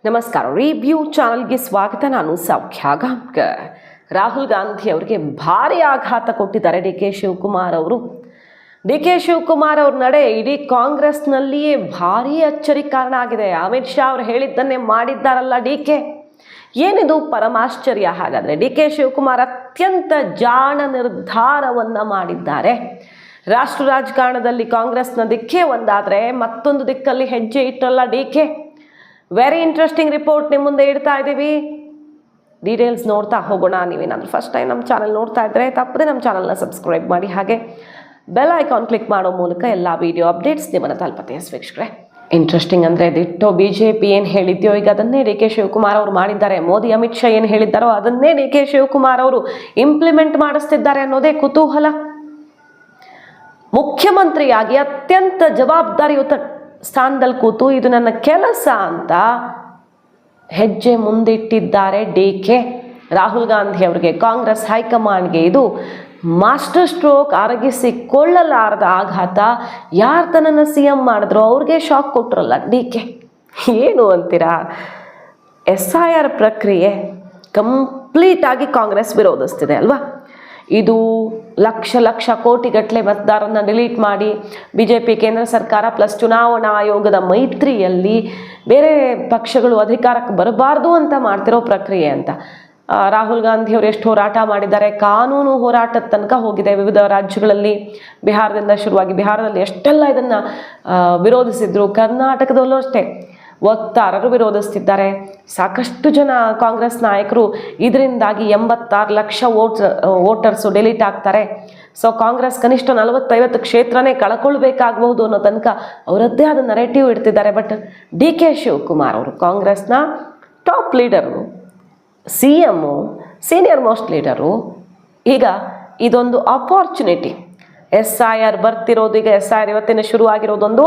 ನಮಸ್ಕಾರ. ರಿವ್ಯೂ ಚಾನಲ್ಗೆ ಸ್ವಾಗತ. ನಾನು ಸೌಖ್ಯ ಗಾಂವ್ಕರ್. ರಾಹುಲ್ ಗಾಂಧಿ ಅವರಿಗೆ ಭಾರಿ ಆಘಾತ ಕೊಟ್ಟಿದ್ದಾರೆ ಡಿ ಕೆ ಶಿವಕುಮಾರ್ ಅವರು. ಡಿ ಕೆ ಶಿವಕುಮಾರ್ ಅವ್ರ ನಡೆ ಇಡೀ ಕಾಂಗ್ರೆಸ್ನಲ್ಲಿಯೇ ಭಾರಿ ಅಚ್ಚರಿ ಕಾರಣ ಆಗಿದೆ. ಅಮಿತ್ ಶಾ ಅವರು ಹೇಳಿದ್ದನ್ನೇ ಮಾಡಿದ್ದಾರಲ್ಲ ಡಿ ಕೆ. ಏನಿದು ಪರಮಾಶ್ಚರ್ಯ? ಹಾಗಾದರೆ ಡಿ ಕೆ ಶಿವಕುಮಾರ್ ಅತ್ಯಂತ ಜಾಣ ನಿರ್ಧಾರವನ್ನು ಮಾಡಿದ್ದಾರೆ. ರಾಷ್ಟ್ರ ರಾಜಕಾರಣದಲ್ಲಿ ಕಾಂಗ್ರೆಸ್ನ ದಿಕ್ಕೇ ಒಂದಾದರೆ ಮತ್ತೊಂದು ದಿಕ್ಕಲ್ಲಿ ಹೆಜ್ಜೆ ಇಟ್ಟಲ್ಲ D K. Very interesting report ನಿಮ್ಮ ಮುಂದೆ ಇಡ್ತಾ ಇದ್ದೀವಿ. ಡೀಟೇಲ್ಸ್ ನೋಡ್ತಾ ಹೋಗೋಣ. ನೀವೇನಾದರೂ ಫಸ್ಟ್ ಟೈಮ್ ನಮ್ಮ ಚಾನಲ್ ನೋಡ್ತಾ ಇದ್ದರೆ ತಪ್ಪದೆ ನಮ್ಮ ಚಾನಲ್ನ ಸಬ್ಸ್ಕ್ರೈಬ್ ಮಾಡಿ, ಹಾಗೆ ಬೆಲ್ ಐಕಾನ್ ಕ್ಲಿಕ್ ಮಾಡೋ ಮೂಲಕ ಎಲ್ಲ ವಿಡಿಯೋ ಅಪ್ಡೇಟ್ಸ್ ನಿಮ್ಮನ್ನು ತಲುಪತ್ತೆ ವೀಕ್ಷಕರೇ. ಇಂಟ್ರೆಸ್ಟಿಂಗ್ ಅಂದರೆ ದಿಟ್ಟೋ BJP ಏನು ಹೇಳಿದ್ಯೋ ಈಗ ಅದನ್ನೇ ಡಿ ಕೆ ಶಿವಕುಮಾರ್ ಅವರು ಮಾಡಿದ್ದಾರೆ. ಮೋದಿ ಅಮಿತ್ ಶಾ ಏನು ಹೇಳಿದ್ದಾರೋ ಅದನ್ನೇ ಡಿ ಕೆ ಶಿವಕುಮಾರ್ ಅವರು ಇಂಪ್ಲಿಮೆಂಟ್ ಮಾಡಿಸ್ತಿದ್ದಾರೆ ಅನ್ನೋದೇ ಕುತೂಹಲ. ಮುಖ್ಯಮಂತ್ರಿಯಾಗಿ ಅತ್ಯಂತ ಜವಾಬ್ದಾರಿಯುತ ಸ್ಥಾನದಲ್ಲಿ ಕೂತು ಇದು ನನ್ನ ಕೆಲಸ ಅಂತ ಹೆಜ್ಜೆ ಮುಂದಿಟ್ಟಿದ್ದಾರೆ ಡಿ ಕೆ. ರಾಹುಲ್ ಗಾಂಧಿ ಅವರಿಗೆ, ಕಾಂಗ್ರೆಸ್ ಹೈಕಮಾಂಡ್ಗೆ ಇದು ಮಾಸ್ಟರ್ ಸ್ಟ್ರೋಕ್, ಅರಗಿಸಿಕೊಳ್ಳಲಾರದ ಆಘಾತ. ಯಾರು ತನ್ನನ್ನು CM ಮಾಡಿದ್ರು ಅವ್ರಿಗೆ ಶಾಕ್ ಕೊಟ್ಟರಲ್ಲ ಡಿ ಕೆ. ಏನು ಅಂತೀರಾ? SIR ಪ್ರಕ್ರಿಯೆ ಕಂಪ್ಲೀಟಾಗಿ ಕಾಂಗ್ರೆಸ್ ವಿರೋಧಿಸ್ತಿದೆ ಅಲ್ವಾ? ಇದು ಲಕ್ಷ ಕೋಟಿಗಟ್ಟಲೆ ಮತದಾರರನ್ನ ಡಿಲೀಟ್ ಮಾಡಿ BJP ಕೇಂದ್ರ ಸರ್ಕಾರ ಪ್ಲಸ್ ಚುನಾವಣಾ ಆಯೋಗದ ಮೈತ್ರಿಯಲ್ಲಿ ಬೇರೆ ಪಕ್ಷಗಳು ಅಧಿಕಾರಕ್ಕೆ ಬರಬಾರ್ದು ಅಂತ ಮಾಡ್ತಿರೋ ಪ್ರಕ್ರಿಯೆ ಅಂತ. ರಾಹುಲ್ ಗಾಂಧಿ ಅವರು ಎಷ್ಟು ಹೋರಾಟ ಮಾಡಿದ್ದಾರೆ, ಕಾನೂನು ಹೋರಾಟದ ತನಕ ಹೋಗಿದೆ ವಿವಿಧ ರಾಜ್ಯಗಳಲ್ಲಿ. ಬಿಹಾರದಿಂದ ಶುರುವಾಗಿ ಬಿಹಾರದಲ್ಲಿ ಎಷ್ಟೆಲ್ಲ ಇದನ್ನು ವಿರೋಧಿಸಿದ್ರು. ಕರ್ನಾಟಕದಲ್ಲೂ ಅಷ್ಟೇ ವಕ್ತಾರರು ವಿರೋಧಿಸ್ತಿದ್ದಾರೆ. ಸಾಕಷ್ಟು ಜನ ಕಾಂಗ್ರೆಸ್ ನಾಯಕರು ಇದರಿಂದಾಗಿ 86 ಲಕ್ಷ ವೋಟರ್ಸು ಡಿಲೀಟ್ ಆಗ್ತಾರೆ. ಸೊ ಕಾಂಗ್ರೆಸ್ ಕನಿಷ್ಠ 40-50 ಕ್ಷೇತ್ರನೇ ಕಳ್ಕೊಳ್ಬೇಕಾಗಬಹುದು ಅನ್ನೋ ತನಕ ಅವರದ್ದೇ ಆದ ನರೇಟಿವ್ ಇಡ್ತಿದ್ದಾರೆ. ಬಟ್ ಡಿ ಕೆ ಶಿವಕುಮಾರ್ ಅವರು ಕಾಂಗ್ರೆಸ್ನ top leader, CM, senior most leader. ಈಗ ಇದೊಂದು ಆಪರ್ಚುನಿಟಿ. SIR ಬರ್ತಿರೋದು, ಈಗ SIR ಇವತ್ತಿನ ಶುರುವಾಗಿರೋದೊಂದು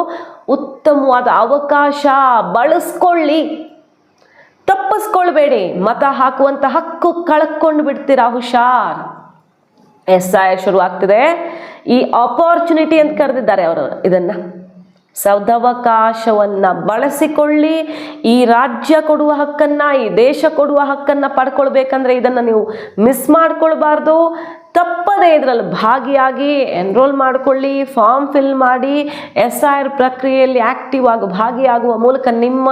ಉತ್ತಮವಾದ ಅವಕಾಶ. ಬಳಸ್ಕೊಳ್ಳಿ, ತಪ್ಪಿಸ್ಕೊಳ್ಬೇಡಿ. ಮತ ಹಾಕುವಂಥ ಹಕ್ಕು ಕಳ್ಕೊಂಡು ಬಿಡ್ತೀರಾ, ಹುಷಾರ್. SIR ಶುರು ಆಗ್ತಿದೆ. ಈ ಆಪರ್ಚುನಿಟಿ ಅಂತ ಕರೆದಿದ್ದಾರೆ ಅವರು ಇದನ್ನು. ಸದವಕಾಶವನ್ನು ಬಳಸಿಕೊಳ್ಳಿ. ಈ ರಾಜ್ಯ ಕೊಡುವ ಹಕ್ಕನ್ನು, ಈ ದೇಶ ಕೊಡುವ ಹಕ್ಕನ್ನು ಪಡ್ಕೊಳ್ಬೇಕಂದ್ರೆ ಇದನ್ನು ನೀವು ಮಿಸ್ ಮಾಡ್ಕೊಳ್ಬಾರ್ದು. ತಪ್ಪದೇ ಇದರಲ್ಲಿ ಭಾಗಿಯಾಗಿ ಎನ್ರೋಲ್ ಮಾಡಿಕೊಳ್ಳಿ, ಫಾರ್ಮ್ ಫಿಲ್ ಮಾಡಿ, SIR ಪ್ರಕ್ರಿಯೆಯಲ್ಲಿ ಆಕ್ಟಿವ್ ಆಗಿ ಭಾಗಿಯಾಗುವ ಮೂಲಕ ನಿಮ್ಮ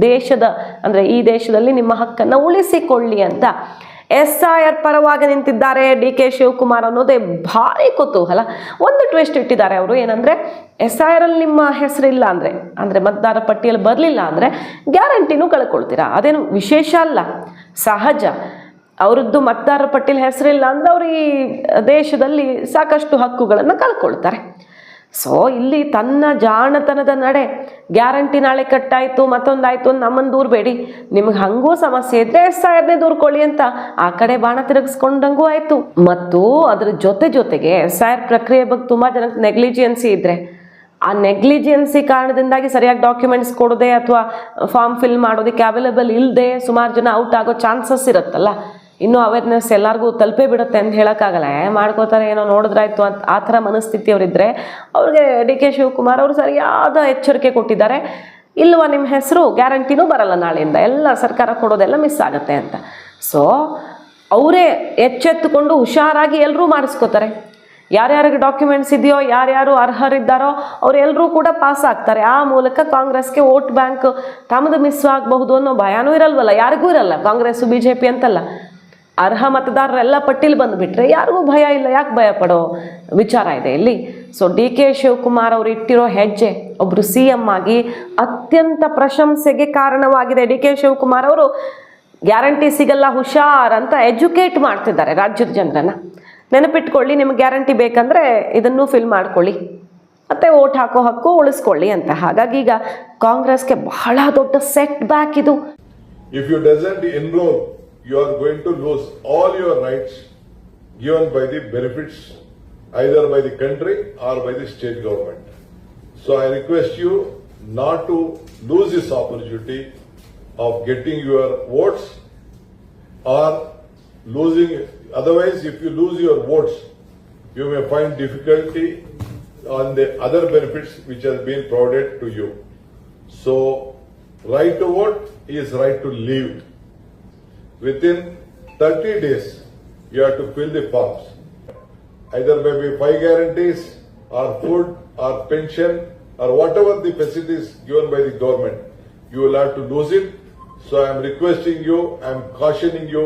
ದೇಶದ ಅಂದರೆ ಈ ದೇಶದಲ್ಲಿ ನಿಮ್ಮ ಹಕ್ಕನ್ನು ಉಳಿಸಿಕೊಳ್ಳಿ ಅಂತ SIR ಪರವಾಗಿ ನಿಂತಿದ್ದಾರೆ ಡಿ ಕೆ ಶಿವಕುಮಾರ್ ಅನ್ನೋದೇ ಭಾರಿ ಕುತೂಹಲ. ಒಂದು ಟ್ವಿಸ್ಟ್ ಇಟ್ಟಿದ್ದಾರೆ ಅವರು. ಏನಂದರೆ SIR ಅಲ್ಲಿ ನಿಮ್ಮ ಹೆಸರಿಲ್ಲ ಅಂದರೆ ಮತದಾರ ಪಟ್ಟಿಯಲ್ಲಿ ಬರಲಿಲ್ಲ ಅಂದರೆ ಗ್ಯಾರಂಟಿನೂ ಕಳ್ಕೊಳ್ತೀರಾ. ಅದೇನು ವಿಶೇಷ ಅಲ್ಲ, ಸಹಜ. ಅವರದ್ದು ಮತದಾರರ ಪಟ್ಟಿಯಲ್ಲಿ ಹೆಸರಿಲ್ಲ ಅಂದರೆ ಅವರು ಈ ದೇಶದಲ್ಲಿ ಸಾಕಷ್ಟು ಹಕ್ಕುಗಳನ್ನು ಕಳ್ಕೊಳ್ತಾರೆ. ಸೊ ಇಲ್ಲಿ ತನ್ನ ಜಾಣತನದ ನಡೆ, ಗ್ಯಾರಂಟಿ ನಾಳೆ ಕಟ್ಟಾಯಿತು ಮತ್ತೊಂದಾಯಿತು ಅಂತ ನಮ್ಮನ್ನು ದೂರಬೇಡಿ, ನಿಮ್ಗೆ ಹಂಗೂ ಸಮಸ್ಯೆ ಇದ್ದರೆ SIRನೇ ದೂರ್ಕೊಳ್ಳಿ ಅಂತ ಆ ಕಡೆ ಬಾಣ ತಿರುಗಿಸ್ಕೊಂಡಂಗೂ ಆಯಿತು. ಮತ್ತು ಅದರ ಜೊತೆಗೆ SIR ಪ್ರಕ್ರಿಯೆ ಬಗ್ಗೆ ತುಂಬ ಜನಕ್ಕೆ ನೆಗ್ಲಿಜಿಯನ್ಸಿ ಇದ್ದರೆ ಆ ನೆಗ್ಲಿಜಿಯನ್ಸಿ ಕಾರಣದಿಂದಾಗಿ ಸರಿಯಾಗಿ ಡಾಕ್ಯುಮೆಂಟ್ಸ್ ಕೊಡದೆ ಅಥವಾ ಫಾರ್ಮ್ ಫಿಲ್ ಮಾಡೋದಕ್ಕೆ ಅವೈಲೇಬಲ್ ಇಲ್ಲದೆ ಸುಮಾರು ಜನ ಔಟ್ ಆಗೋ ಚಾನ್ಸಸ್ ಇರುತ್ತಲ್ಲ. ಇನ್ನೂ ಅವೇರ್ನೆಸ್ ಎಲ್ಲರಿಗೂ ತಲುಪೇ ಬಿಡುತ್ತೆ ಅಂತ ಹೇಳೋಕ್ಕಾಗಲ್ಲ. ಮಾಡ್ಕೋತಾರೆ, ಏನೋ ನೋಡಿದ್ರಾಯ್ತು ಅಂತ ಆ ಥರ ಮನಸ್ಥಿತಿಯವರಿದ್ದರೆ ಅವ್ರಿಗೆ ಡಿ ಕೆ ಶಿವಕುಮಾರ್ ಅವರು ಸರಿಯಾದ ಎಚ್ಚರಿಕೆ ಕೊಟ್ಟಿದ್ದಾರೆ. ಇಲ್ವಾ ನಿಮ್ಮ ಹೆಸರು ಗ್ಯಾರಂಟಿನೂ ಬರಲ್ಲ, ನಾಳೆಯಿಂದ ಎಲ್ಲ ಸರ್ಕಾರ ಕೊಡೋದೆಲ್ಲ ಮಿಸ್ ಆಗುತ್ತೆ ಅಂತ. ಸೊ ಅವರೇ ಎಚ್ಚೆತ್ತುಕೊಂಡು ಹುಷಾರಾಗಿ ಎಲ್ಲರೂ ಮಾಡಿಸ್ಕೋತಾರೆ. ಯಾರ್ಯಾರಿಗೆ ಡಾಕ್ಯುಮೆಂಟ್ಸ್ ಇದೆಯೋ, ಯಾರ್ಯಾರು ಅರ್ಹರಿದ್ದಾರೋ ಅವರೆಲ್ಲರೂ ಕೂಡ ಪಾಸ್ ಆಗ್ತಾರೆ. ಆ ಮೂಲಕ ಕಾಂಗ್ರೆಸ್ಗೆ ವೋಟ್ ಬ್ಯಾಂಕ್ ತಮ್ಮದು ಮಿಸ್ ಆಗಬಹುದು ಅನ್ನೋ ಭಯನೂ ಇರಲ್ವಲ್ಲ, ಯಾರಿಗೂ ಇರಲ್ಲ. ಕಾಂಗ್ರೆಸ್ಸು BJP ಅಂತಲ್ಲ, ಅರ್ಹ ಮತದಾರರೆಲ್ಲ ಪಟ್ಟಿಲಿ ಬಂದುಬಿಟ್ರೆ ಯಾರಿಗೂ ಭಯ ಇಲ್ಲ. ಯಾಕೆ ಭಯ ಪಡೋ ವಿಚಾರ ಇದೆ ಇಲ್ಲಿ. ಸೊ ಡಿ ಕೆ ಶಿವಕುಮಾರ್ ಅವರು ಇಟ್ಟಿರೋ ಹೆಜ್ಜೆ ಒಬ್ಬರು CM ಆಗಿ ಅತ್ಯಂತ ಪ್ರಶಂಸೆಗೆ ಕಾರಣವಾಗಿದೆ. ಡಿ ಕೆ ಶಿವಕುಮಾರ್ ಅವರು ಗ್ಯಾರಂಟಿ ಸಿಗಲ್ಲ ಹುಷಾರ್ ಅಂತ ಎಜುಕೇಟ್ ಮಾಡ್ತಿದ್ದಾರೆ ರಾಜ್ಯದ ಜನರನ್ನು. ನೆನಪಿಟ್ಕೊಳ್ಳಿ, ನಿಮಗೆ ಗ್ಯಾರಂಟಿ ಬೇಕಂದರೆ ಇದನ್ನು ಫಿಲ್ ಮಾಡ್ಕೊಳ್ಳಿ ಮತ್ತು ವೋಟ್ ಹಾಕೋ ಹಕ್ಕು ಉಳಿಸ್ಕೊಳ್ಳಿ ಅಂತ. ಹಾಗಾಗಿ ಈಗ ಕಾಂಗ್ರೆಸ್ಗೆ ಬಹಳ ದೊಡ್ಡ ಸೆಟ್ ಬ್ಯಾಕ್ ಇದು. If you doesn't enroll, you are going to lose all your rights given by the benefits either by the country or by the state government. So I request you not to lose this opportunity of getting your votes or losing. Otherwise, if you lose your votes, you may find difficulty on the other benefits which have been provided to you. So Right to vote is right to live. Within 30 days, you have to fill the forms. Either maybe 5 guarantees or food or pension or whatever the facilities given by the government. You will have to lose it. So I am requesting you, I am cautioning you,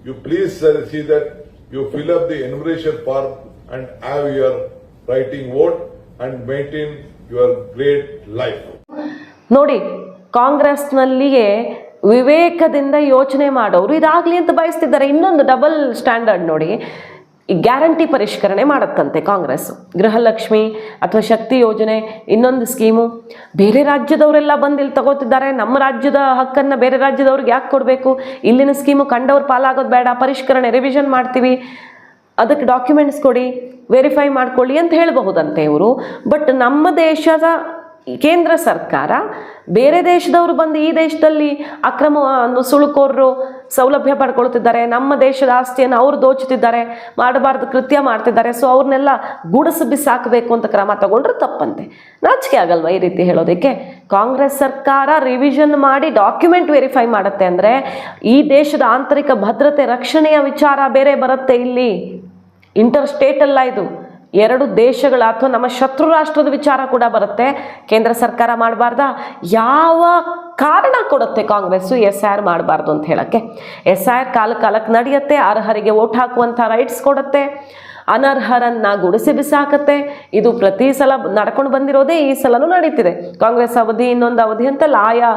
you please see that you fill up the enumeration form and have your writing vote and maintain your great life. ನೋಡಿ, ಕಾಂಗ್ರೆಸ್ನಲ್ಲಿಯೇ ವಿವೇಕದಿಂದ ಯೋಚನೆ ಮಾಡೋರು ಇದಾಗಲಿ ಅಂತ ಬಯಸ್ತಿದ್ದಾರೆ. ಇನ್ನೊಂದು double standard ನೋಡಿ, ಈ guarantee ಪರಿಷ್ಕರಣೆ ಮಾಡತ್ತಂತೆ ಕಾಂಗ್ರೆಸ್. ಗೃಹಲಕ್ಷ್ಮಿ ಅಥವಾ ಶಕ್ತಿ ಯೋಜನೆ, ಇನ್ನೊಂದು ಸ್ಕೀಮು ಬೇರೆ ರಾಜ್ಯದವರೆಲ್ಲ ಬಂದು ಇಲ್ಲಿ ತಗೋತಿದ್ದಾರೆ. ನಮ್ಮ ರಾಜ್ಯದ ಹಕ್ಕನ್ನು ಬೇರೆ ರಾಜ್ಯದವ್ರಿಗೆ ಯಾಕೆ ಕೊಡಬೇಕು? ಇಲ್ಲಿನ ಸ್ಕೀಮು ಕಂಡವ್ರು ಪಾಲಾಗೋದು ಬೇಡ, ಪರಿಷ್ಕರಣೆ ರಿವಿಷನ್ ಮಾಡ್ತೀವಿ, ಅದಕ್ಕೆ ಡಾಕ್ಯುಮೆಂಟ್ಸ್ ಕೊಡಿ, ವೆರಿಫೈ ಮಾಡ್ಕೊಳ್ಳಿ ಅಂತ ಹೇಳಬಹುದಂತೆ ಇವರು. ಬಟ್ ನಮ್ಮ ದೇಶದ ಕೇಂದ್ರ ಸರ್ಕಾರ ಬೇರೆ ದೇಶದವರು ಬಂದು ಈ ದೇಶದಲ್ಲಿ ಅಕ್ರಮ ಸುಳುಕೋರರು ಸೌಲಭ್ಯ ಪಡ್ಕೊಳ್ತಿದ್ದಾರೆ, ನಮ್ಮ ದೇಶದ ಆಸ್ತಿಯನ್ನು ಅವ್ರು ದೋಚುತ್ತಿದ್ದಾರೆ, ಮಾಡಬಾರ್ದು ಕೃತ್ಯ ಮಾಡ್ತಿದ್ದಾರೆ, ಸೊ ಅವ್ರನ್ನೆಲ್ಲ ಗುಡಿಸಿ ಬಿಸಾಕಬೇಕು ಅಂತ ಕ್ರಮ ತಗೊಂಡ್ರೆ ತಪ್ಪಂತೆ. ನಾಚಿಕೆ ಆಗಲ್ವಾ ಈ ರೀತಿ ಹೇಳೋದಕ್ಕೆ? ಕಾಂಗ್ರೆಸ್ ಸರ್ಕಾರ ರಿವಿಷನ್ ಮಾಡಿ ಡಾಕ್ಯುಮೆಂಟ್ ವೆರಿಫೈ ಮಾಡುತ್ತೆ ಅಂದರೆ ಈ ದೇಶದ ಆಂತರಿಕ ಭದ್ರತೆ ರಕ್ಷಣೆಯ ವಿಚಾರ ಬೇರೆ ಬರುತ್ತೆ. ಇಲ್ಲಿ ಇಂಟರ್ ಸ್ಟೇಟ್ ಅಲ್ಲ, ಇದು ಎರಡು ದೇಶಗಳ ಅಥವಾ ನಮ್ಮ ಶತ್ರು ರಾಷ್ಟ್ರದ ವಿಚಾರ ಕೂಡ ಬರುತ್ತೆ. ಕೇಂದ್ರ ಸರ್ಕಾರ ಮಾಡಬಾರ್ದಾ? ಯಾವ ಕಾರಣ ಕೊಡುತ್ತೆ ಕಾಂಗ್ರೆಸ್ಸು SIR ಮಾಡಬಾರ್ದು ಅಂತ ಹೇಳಕ್ಕೆ? SIR ಕಾಲಕ್ಕೆ ನಡೆಯುತ್ತೆ, ಅರ್ಹರಿಗೆ ವೋಟ್ ಹಾಕುವಂಥ ರೈಟ್ಸ್ ಕೊಡುತ್ತೆ, ಅನರ್ಹರನ್ನ ಗುಡಿಸಿ ಬಿಸಾಕತ್ತೆ. ಇದು ಪ್ರತಿ ಸಲ ನಡ್ಕೊಂಡು ಬಂದಿರೋದೇ, ಈ ಸಲನೂ ನಡೀತಿದೆ. ಕಾಂಗ್ರೆಸ್ ಅವಧಿ ಇನ್ನೊಂದು ಅವಧಿ ಅಂತಲ್ಲ, ಆಯಾ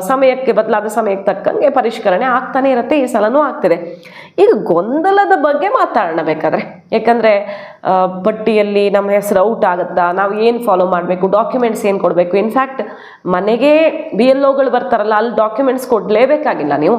ಸಮಯಕ್ಕೆ ಬದಲಾದ ಸಮಯಕ್ಕೆ ತಕ್ಕಂಗೆ ಪರಿಷ್ಕರಣೆ ಆಗ್ತಾನೆ ಇರುತ್ತೆ. ಈ ಸಲನೂ ಆಗ್ತಿದೆ. ಈಗ ಗೊಂದಲದ ಬಗ್ಗೆ ಮಾತಾಡೋಣ ಬೇಕಾದ್ರೆ, ಯಾಕಂದರೆ ಪಟ್ಟಿಯಲ್ಲಿ ನಮ್ಮ ಹೆಸರು ಔಟ್ ಆಗುತ್ತಾ, ನಾವು ಏನು ಫಾಲೋ ಮಾಡಬೇಕು, ಡಾಕ್ಯುಮೆಂಟ್ಸ್ ಏನು ಕೊಡಬೇಕು. ಇನ್ಫ್ಯಾಕ್ಟ್ ಮನೆಗೆ BLOಗಳು ಬರ್ತಾರಲ್ಲ, ಅಲ್ಲಿ ಡಾಕ್ಯುಮೆಂಟ್ಸ್ ಕೊಡಲೇಬೇಕಾಗಿಲ್ಲ. ನೀವು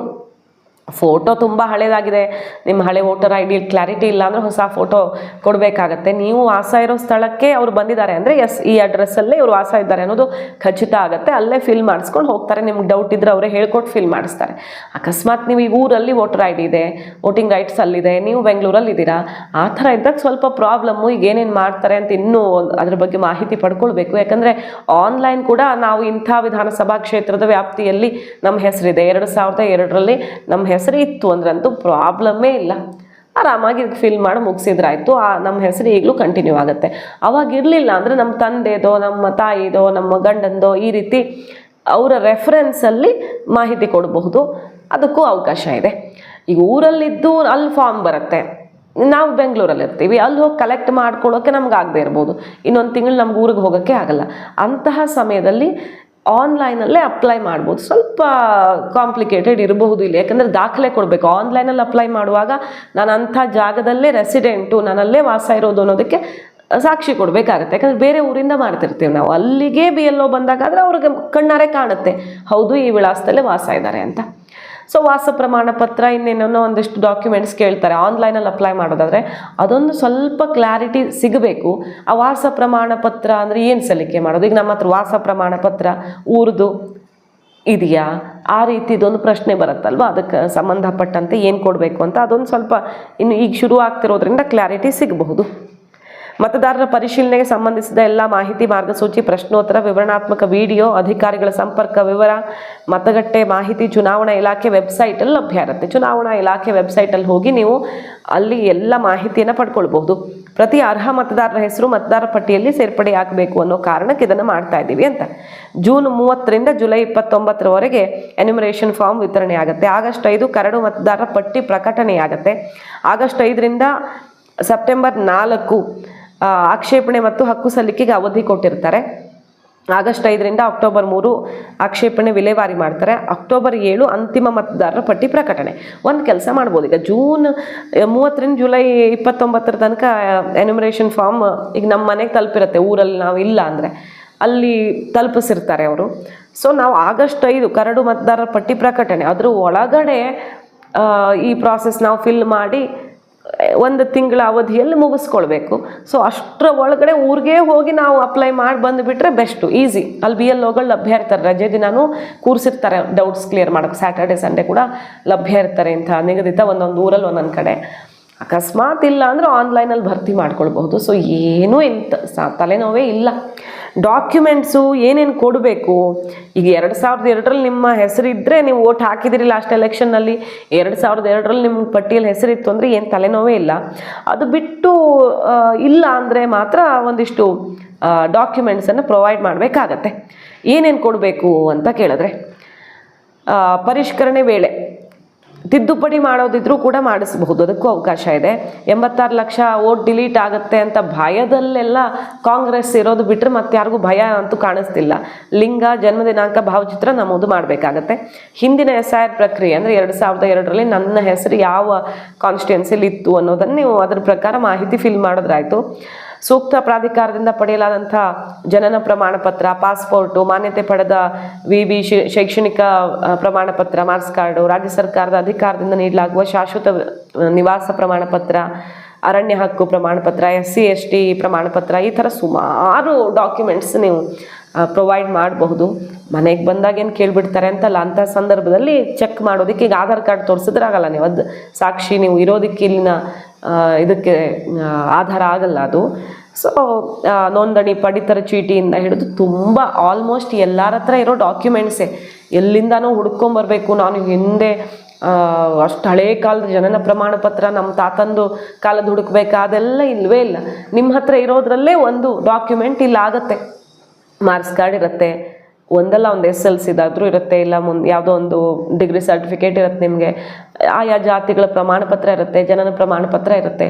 ಫೋಟೋ ತುಂಬ ಹಳೇದಾಗಿದೆ, ನಿಮ್ಮ ಹಳೆ ವೋಟರ್ ID ಕ್ಲಾರಿಟಿ ಇಲ್ಲ ಅಂದರೆ ಹೊಸ ಫೋಟೋ ಕೊಡಬೇಕಾಗತ್ತೆ. ನೀವು ವಾಸ ಇರೋ ಸ್ಥಳಕ್ಕೆ ಅವ್ರು ಬಂದಿದ್ದಾರೆ ಅಂದರೆ ಈ ಅಡ್ರೆಸ್ಸಲ್ಲೇ ಇವ್ರು ವಾಸ ಇದ್ದಾರೆ ಅನ್ನೋದು ಖಚಿತ ಆಗುತ್ತೆ. ಅಲ್ಲೇ ಫಿಲ್ ಮಾಡಿಸ್ಕೊಂಡು ಹೋಗ್ತಾರೆ. ನಿಮ್ಗೆ ಡೌಟ್ ಇದ್ದರೆ ಅವರೇ ಹೇಳ್ಕೊಟ್ಟು ಫಿಲ್ ಮಾಡಿಸ್ತಾರೆ. ಅಕಸ್ಮಾತ್ ನೀವು ಈ ಊರಲ್ಲಿ ವೋಟರ್ ID ಇದೆ, ವೋಟಿಂಗ್ ರೈಟ್ಸ್ ಅಲ್ಲಿದೆ, ನೀವು ಬೆಂಗಳೂರಲ್ಲಿ ಇದ್ದೀರಾ, ಆ ಥರ ಇದ್ದಾಗ ಸ್ವಲ್ಪ ಪ್ರಾಬ್ಲಮ್ಮು. ಈಗ ಏನೇನು ಮಾಡ್ತಾರೆ ಅಂತ ಇನ್ನೂ ಅದ್ರ ಬಗ್ಗೆ ಮಾಹಿತಿ ಪಡ್ಕೊಳ್ಬೇಕು. ಯಾಕಂದರೆ ಆನ್ಲೈನ್ ಕೂಡ ನಾವು ಇಂಥ ವಿಧಾನಸಭಾ ಕ್ಷೇತ್ರದ ವ್ಯಾಪ್ತಿಯಲ್ಲಿ ನಮ್ಮ ಹೆಸರಿದೆ, 2002ರಲ್ಲಿ ನಮ್ಮ ಹೆಸರು ಇತ್ತು ಅಂದ್ರಂತೂ ಪ್ರಾಬ್ಲಮ್ಮೇ ಇಲ್ಲ. ಆರಾಮಾಗಿ ಫಿಲ್ ಮಾಡಿ ಮುಗಿಸಿದ್ರಾಯ್ತು. ನಮ್ಮ ಹೆಸರು ಈಗಲೂ ಕಂಟಿನ್ಯೂ ಆಗುತ್ತೆ. ಅವಾಗ ಇರಲಿಲ್ಲ ಅಂದರೆ ನಮ್ಮ ತಂದೆದೋ, ನಮ್ಮ ತಾಯಿದೋ, ನಮ್ಮ ಗಂಡಂದೋ, ಈ ರೀತಿ ಅವರ ರೆಫರೆನ್ಸಲ್ಲಿ ಮಾಹಿತಿ ಕೊಡಬಹುದು. ಅದಕ್ಕೂ ಅವಕಾಶ ಇದೆ. ಈಗ ಊರಲ್ಲಿದ್ದು ಅಲ್ಲಿ ಫಾರ್ಮ್ ಬರುತ್ತೆ, ನಾವು ಬೆಂಗಳೂರಲ್ಲಿ ಇರ್ತೀವಿ, ಅಲ್ಲಿ ಹೋಗಿ ಕಲೆಕ್ಟ್ ಮಾಡ್ಕೊಳ್ಳೋಕೆ ನಮ್ಗೆ ಆಗದೆ ಇರ್ಬೋದು. ಇನ್ನೊಂದು ತಿಂಗಳು ನಮ್ಗೆ ಊರಿಗೆ ಹೋಗೋಕ್ಕೆ ಆಗಲ್ಲ. ಅಂತಹ ಸಮಯದಲ್ಲಿ ಆನ್ಲೈನಲ್ಲೇ ಅಪ್ಲೈ ಮಾಡ್ಬೋದು. ಸ್ವಲ್ಪ ಕಾಂಪ್ಲಿಕೇಟೆಡ್ ಇರಬಹುದು ಇಲ್ಲಿ, ಯಾಕಂದರೆ ದಾಖಲೆ ಕೊಡಬೇಕು. ಆನ್ಲೈನಲ್ಲಿ ಅಪ್ಲೈ ಮಾಡುವಾಗ ನಾನು ಅಂಥ ಜಾಗದಲ್ಲೇ ರೆಸಿಡೆಂಟು, ನಾನಲ್ಲೇ ವಾಸ ಇರೋದು ಅನ್ನೋದಕ್ಕೆ ಸಾಕ್ಷಿ ಕೊಡಬೇಕಾಗತ್ತೆ. ಯಾಕಂದರೆ ಬೇರೆ ಊರಿಂದ ಮಾಡ್ತಿರ್ತೀವಿ ನಾವು. ಅಲ್ಲಿಗೆ BLO ಬಂದಾಗಾದರೆ ಅವ್ರಿಗೆ ಕಣ್ಣಾರೆ ಕಾಣುತ್ತೆ, ಹೌದು ಈ ವಿಳಾಸದಲ್ಲೇ ವಾಸ ಇದ್ದಾರೆ ಅಂತ. ಸೊ ವಾಸ ಪ್ರಮಾಣ ಪತ್ರ, ಇನ್ನೇನೋ ಒಂದಿಷ್ಟು ಡಾಕ್ಯುಮೆಂಟ್ಸ್ ಕೇಳ್ತಾರೆ ಆನ್ಲೈನಲ್ಲಿ ಅಪ್ಲೈ ಮಾಡೋದಾದರೆ. ಅದೊಂದು ಸ್ವಲ್ಪ ಕ್ಲಾರಿಟಿ ಸಿಗಬೇಕು. ಆ ವಾಸ ಪ್ರಮಾಣ ಪತ್ರ ಅಂದರೆ ಏನು ಸಲ್ಲಿಕೆ ಮಾಡೋದು? ಈಗ ನಮ್ಮ ಹತ್ರ ವಾಸ ಪ್ರಮಾಣ ಪತ್ರ ಊರ್ದು ಇದೆಯಾ, ಆ ರೀತಿದೊಂದು ಪ್ರಶ್ನೆ ಬರುತ್ತಲ್ವ, ಅದಕ್ಕೆ ಸಂಬಂಧಪಟ್ಟಂತೆ ಏನು ಕೊಡಬೇಕು ಅಂತ ಅದೊಂದು ಸ್ವಲ್ಪ ಇನ್ನು ಈಗ ಶುರು ಆಗ್ತಿರೋದ್ರಿಂದ ಕ್ಲಾರಿಟಿ ಸಿಗಬಹುದು. ಮತದಾರರ ಪರಿಶೀಲನೆಗೆ ಸಂಬಂಧಿಸಿದ ಎಲ್ಲ ಮಾಹಿತಿ, ಮಾರ್ಗಸೂಚಿ, ಪ್ರಶ್ನೋತ್ತರ, ವಿವರಣಾತ್ಮಕ ವಿಡಿಯೋ, ಅಧಿಕಾರಿಗಳ ಸಂಪರ್ಕ ವಿವರ, ಮತಗಟ್ಟೆ ಮಾಹಿತಿ ಚುನಾವಣಾ ಇಲಾಖೆ ವೆಬ್ಸೈಟಲ್ಲಿ ಲಭ್ಯ ಇರುತ್ತೆ. ಚುನಾವಣಾ ಇಲಾಖೆ ವೆಬ್ಸೈಟಲ್ಲಿ ಹೋಗಿ ನೀವು ಅಲ್ಲಿ ಎಲ್ಲ ಮಾಹಿತಿಯನ್ನು ಪಡ್ಕೊಳ್ಬಹುದು. ಪ್ರತಿ ಅರ್ಹ ಮತದಾರರ ಹೆಸರು ಮತದಾರರ ಪಟ್ಟಿಯಲ್ಲಿ ಸೇರ್ಪಡೆಯಾಗಬೇಕು ಅನ್ನೋ ಕಾರಣಕ್ಕೆ ಇದನ್ನು ಮಾಡ್ತಾ ಇದ್ದೀವಿ ಅಂತ. ಜೂನ್ 30ರಿಂದ ಜುಲೈ 29ರವರೆಗೆ ಎನ್ಯುಮರೇಷನ್ ಫಾರ್ಮ್ ವಿತರಣೆ ಆಗುತ್ತೆ. ಆಗಸ್ಟ್ 5 ಕರಡು ಮತದಾರರ ಪಟ್ಟಿ ಪ್ರಕಟಣೆಯಾಗುತ್ತೆ. ಆಗಸ್ಟ್ 5ರಿಂದ ಸೆಪ್ಟೆಂಬರ್ 4 ಆಕ್ಷೇಪಣೆ ಮತ್ತು ಹಕ್ಕು ಸಲ್ಲಿಕೆಗೆ ಅವಧಿ ಕೊಟ್ಟಿರ್ತಾರೆ. ಆಗಸ್ಟ್ 5ರಿಂದ ಅಕ್ಟೋಬರ್ 3 ಆಕ್ಷೇಪಣೆ ವಿಲೇವಾರಿ ಮಾಡ್ತಾರೆ. ಅಕ್ಟೋಬರ್ 7 ಅಂತಿಮ ಮತದಾರರ ಪಟ್ಟಿ ಪ್ರಕಟಣೆ. ಒಂದು ಕೆಲಸ ಮಾಡ್ಬೋದು, ಈಗ ಜೂನ್ 30ರಿಂದ ಜುಲೈ 29 ತನಕ ಎನ್ಯುಮರೇಷನ್ ಫಾರ್ಮ್ ಈಗ ನಮ್ಮ ಮನೆಗೆ ತಲುಪಿರುತ್ತೆ. ಊರಲ್ಲಿ ನಾವು ಇಲ್ಲ ಅಂದರೆ ಅಲ್ಲಿ ತಲುಪಿಸಿರ್ತಾರೆ ಅವರು. ಸೊ ನಾವು ಆಗಸ್ಟ್ 5 ಕರಡು ಮತದಾರರ ಪಟ್ಟಿ ಪ್ರಕಟಣೆ, ಅದ್ರ ಒಳಗಡೆ ಈ ಪ್ರಾಸೆಸ್ ನಾವು ಫಿಲ್ ಮಾಡಿ 1 ತಿಂಗಳ ಅವಧಿಯಲ್ಲಿ ಮುಗಿಸ್ಕೊಳ್ಬೇಕು. ಸೊ ಅಷ್ಟರ ಒಳಗಡೆ ಊರಿಗೆ ಹೋಗಿ ನಾವು ಅಪ್ಲೈ ಮಾಡಿ ಬಂದುಬಿಟ್ರೆ ಬೆಸ್ಟು, ಈಸಿ. ಅಲ್ಲಿ BLOಗಳು ಲಭ್ಯ ಇರ್ತಾರೆ, ರಜೆ ದಿನಾನೂ ಕೂರಿಸಿರ್ತಾರೆ ಡೌಟ್ಸ್ ಕ್ಲಿಯರ್ ಮಾಡೋಕ್ಕೆ. ಸ್ಯಾಟರ್ಡೆ ಸಂಡೇ ಕೂಡ ಲಭ್ಯ ಇರ್ತಾರೆ ಇಂಥ ನಿಗದಿತ ಒಂದೊಂದು ಊರಲ್ಲಿ ಒಂದೊಂದು ಕಡೆ. ಅಕಸ್ಮಾತ್ ಇಲ್ಲ ಅಂದರೆ ಆನ್ಲೈನಲ್ಲಿ ಭರ್ತಿ ಮಾಡ್ಕೊಳ್ಬಹುದು. ಸೊ ಏನೂ ಇಂಥ ತಲೆನೋವೇ ಇಲ್ಲ. ಡಾಕ್ಯುಮೆಂಟ್ಸು ಏನೇನು ಕೊಡಬೇಕು. ಈಗ 2002ರಲ್ಲಿ ನಿಮ್ಮ ಹೆಸರಿದ್ದರೆ ನೀವು ವೋಟ್ ಹಾಕಿದಿರಿ ಲಾಸ್ಟ್ ಎಲೆಕ್ಷನ್ನಲ್ಲಿ, 2002ರಲ್ಲಿ ನಿಮ್ಮ ಪಟ್ಟಿಯಲ್ಲಿ ಹೆಸರಿತ್ತು ಅಂದರೆ ಏನು ತಲೆನೋವೇ ಇಲ್ಲ. ಅದು ಬಿಟ್ಟು ಇಲ್ಲ ಅಂದರೆ ಮಾತ್ರ ಒಂದಿಷ್ಟು ಡಾಕ್ಯುಮೆಂಟ್ಸನ್ನು ಪ್ರೊವೈಡ್ ಮಾಡಬೇಕಾಗತ್ತೆ. ಏನೇನು ಕೊಡಬೇಕು ಅಂತ ಕೇಳಿದ್ರೆ, ಪರಿಷ್ಕರಣೆ ವೇಳೆ ತಿದ್ದುಪಡಿ ಮಾಡೋದಿದ್ರೂ ಕೂಡ ಮಾಡಿಸಬಹುದು, ಅದಕ್ಕೂ ಅವಕಾಶ ಇದೆ. 86 ಲಕ್ಷ ವೋಟ್ ಡಿಲೀಟ್ ಆಗುತ್ತೆ ಅಂತ ಭಯದಲ್ಲೆಲ್ಲ ಕಾಂಗ್ರೆಸ್ ಇರೋದು ಬಿಟ್ಟರೆ ಮತ್ತೆ ಯಾರಿಗೂ ಭಯ ಅಂತೂ ಕಾಣಿಸ್ತಿಲ್ಲ. ಲಿಂಗ, ಜನ್ಮ ದಿನಾಂಕ, ಭಾವಚಿತ್ರ ನಮೂದು ಮಾಡಬೇಕಾಗತ್ತೆ. ಹಿಂದಿನ SIR ಪ್ರಕ್ರಿಯೆ ಅಂದರೆ 2002ರಲ್ಲಿ ನನ್ನ ಹೆಸರು ಯಾವ ಕಾನ್ಸ್ಟಿಟ್ಯೂನ್ಸಿಲಿ ಇತ್ತು ಅನ್ನೋದನ್ನು ನೀವು ಅದರ ಪ್ರಕಾರ ಮಾಹಿತಿ ಫಿಲ್ ಮಾಡಿದ್ರಾಯ್ತು. ಸೂಕ್ತ ಪ್ರಾಧಿಕಾರದಿಂದ ಪಡೆಯಲಾದಂಥ ಜನನ ಪ್ರಮಾಣ ಪತ್ರ, ಪಾಸ್ಪೋರ್ಟು, ಮಾನ್ಯತೆ ಪಡೆದ VB ಶೈಕ್ಷಣಿಕ ಪ್ರಮಾಣ ಪತ್ರ, ಮಾರ್ಕ್ಸ್ ಕಾರ್ಡು, ರಾಜ್ಯ ಸರ್ಕಾರದ ಅಧಿಕಾರದಿಂದ ನೀಡಲಾಗುವ ಶಾಶ್ವತ ನಿವಾಸ ಪ್ರಮಾಣ ಪತ್ರ, ಅರಣ್ಯ ಹಕ್ಕು ಪ್ರಮಾಣ ಪತ್ರ, SC ST ಪ್ರಮಾಣ ಪತ್ರ, ಈ ಥರ ಸುಮಾರು ಡಾಕ್ಯುಮೆಂಟ್ಸ್ ನೀವು ಪ್ರೊವೈಡ್ ಮಾಡಬಹುದು. ಮನೆಗೆ ಬಂದಾಗ ಏನು ಕೇಳಿಬಿಡ್ತಾರೆ ಅಂತಲ್ಲ, ಅಂಥ ಸಂದರ್ಭದಲ್ಲಿ ಚೆಕ್ ಮಾಡೋದಕ್ಕೆ ಈಗ ಆಧಾರ್ ಕಾರ್ಡ್ ತೋರಿಸಿದ್ರೆ ಆಗಲ್ಲ, ನೀವು ಅದು ಸಾಕ್ಷಿ ನೀವು ಇರೋದಕ್ಕೆ ಇಲ್ಲಿನ ಇದಕ್ಕೆ ಆಧಾರ ಆಗಲ್ಲ ಅದು. ಸೊ ನೋಂದಣಿ, ಪಡಿತರ ಚೀಟಿಯಿಂದ ಹಿಡಿದು ತುಂಬ ಆಲ್ಮೋಸ್ಟ್ ಎಲ್ಲರ ಹತ್ರ ಇರೋ ಡಾಕ್ಯುಮೆಂಟ್ಸೇ. ಎಲ್ಲಿಂದನೂ ಹುಡ್ಕೊಂಬರ್ಬೇಕು. ನಾನು ಹಿಂದೆ ಅಷ್ಟು ಹಳೇ ಕಾಲದ ಜನನ ಪ್ರಮಾಣ ಪತ್ರ, ನಮ್ಮ ತಾತಂದು ಕಾಲದ ಹುಡುಕ್ಬೇಕಾ, ಅದೆಲ್ಲ ಇಲ್ಲವೇ ಇಲ್ಲ. ನಿಮ್ಮ ಹತ್ರ ಇರೋದ್ರಲ್ಲೇ ಒಂದು ಡಾಕ್ಯುಮೆಂಟ್ ಇಲ್ಲ ಆಗುತ್ತೆ. ಮಾರ್ಕ್ಸ್ ಕಾರ್ಡ್ ಇರುತ್ತೆ, ಒಂದಲ್ಲ ಒಂದು SLCದಾದರೂ ಇರುತ್ತೆ, ಇಲ್ಲ ಮುಂದೆ ಯಾವುದೋ ಒಂದು ಡಿಗ್ರಿ ಸರ್ಟಿಫಿಕೇಟ್ ಇರುತ್ತೆ, ನಿಮಗೆ ಆಯಾ ಜಾತಿಗಳ ಪ್ರಮಾಣ ಪತ್ರ ಇರುತ್ತೆ, ಜನನ ಪ್ರಮಾಣ ಪತ್ರ ಇರುತ್ತೆ.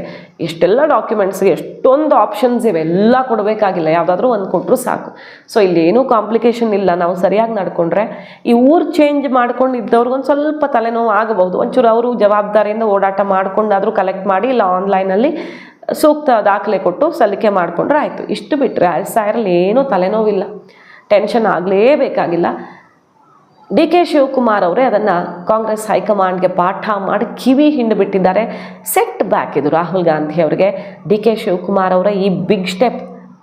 ಇಷ್ಟೆಲ್ಲ ಡಾಕ್ಯುಮೆಂಟ್ಸ್ಗೆ ಎಷ್ಟೊಂದು ಆಪ್ಷನ್ಸ್ ಇವೆ, ಎಲ್ಲ ಕೊಡಬೇಕಾಗಿಲ್ಲ, ಯಾವುದಾದ್ರೂ ಒಂದು ಕೊಟ್ಟರು ಸಾಕು. ಸೊ ಇಲ್ಲೇನೂ ಕಾಂಪ್ಲಿಕೇಶನ್ ಇಲ್ಲ. ನಾವು ಸರಿಯಾಗಿ ನಡ್ಕೊಂಡ್ರೆ ಈ ಊರು ಚೇಂಜ್ ಮಾಡ್ಕೊಂಡಿದ್ದವ್ರಿಗೊಂದು ಸ್ವಲ್ಪ ತಲೆನೋವು ಆಗಬಹುದು. ಒಂಚೂರು ಅವರು ಜವಾಬ್ದಾರಿಯಿಂದ ಓಡಾಟ ಮಾಡ್ಕೊಂಡಾದರೂ ಕಲೆಕ್ಟ್ ಮಾಡಿ, ಇಲ್ಲ ಆನ್ಲೈನಲ್ಲಿ ಸೂಕ್ತ ದಾಖಲೆ ಕೊಟ್ಟು ಸಲ್ಲಿಕೆ ಮಾಡಿಕೊಂಡ್ರೆ ಆಯಿತು. ಇಷ್ಟು ಬಿಟ್ಟರೆ SIRಲ್ಲಿ ಏನೂ ತಲೆನೋವಿಲ್ಲ, ಟೆನ್ಷನ್ ಆಗಲೇಬೇಕಾಗಿಲ್ಲ. DK ಶಿವಕುಮಾರ್ ಅವರೇ ಅದನ್ನು ಕಾಂಗ್ರೆಸ್ ಹೈಕಮಾಂಡ್ಗೆ ಪಾಠ ಮಾಡಿ ಕಿವಿ ಹಿಂಡಿಬಿಟ್ಟಿದ್ದಾರೆ. ಸೆಟ್ ಬ್ಯಾಕ್ ಇದು ರಾಹುಲ್ ಗಾಂಧಿ ಅವರಿಗೆ. DK ಶಿವಕುಮಾರ್ ಅವರ ಈ big step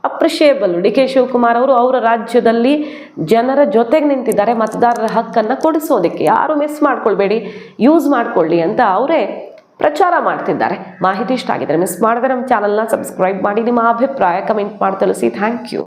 appreciable. DK Shivakumar ಅವರು ಅವರ ರಾಜ್ಯದಲ್ಲಿ ಜನರ ಜೊತೆಗೆ ನಿಂತಿದ್ದಾರೆ, ಮತದಾರರ ಹಕ್ಕನ್ನು ಕೊಡಿಸೋದಕ್ಕೆ. ಯಾರು ಮಿಸ್ ಮಾಡ್ಕೊಳ್ಬೇಡಿ, ಯೂಸ್ ಮಾಡ್ಕೊಳ್ಳಿ ಅಂತ ಅವರೇ ಪ್ರಚಾರ ಮಾಡ್ತಿದ್ದಾರೆ. ಮಾಹಿತಿ ಇಷ್ಟ ಆಗಿದ್ರೆ ಮಿಸ್ ಮಾಡಿದ್ರೆ ನಮ್ಮ ಚಾನಲ್ನ ಸಬ್ಸ್ಕ್ರೈಬ್ ಮಾಡಿ, ನಿಮ್ಮ ಅಭಿಪ್ರಾಯ ಕಮೆಂಟ್ ಮಾಡಿ ತಿಳಿಸಿ. Thank you.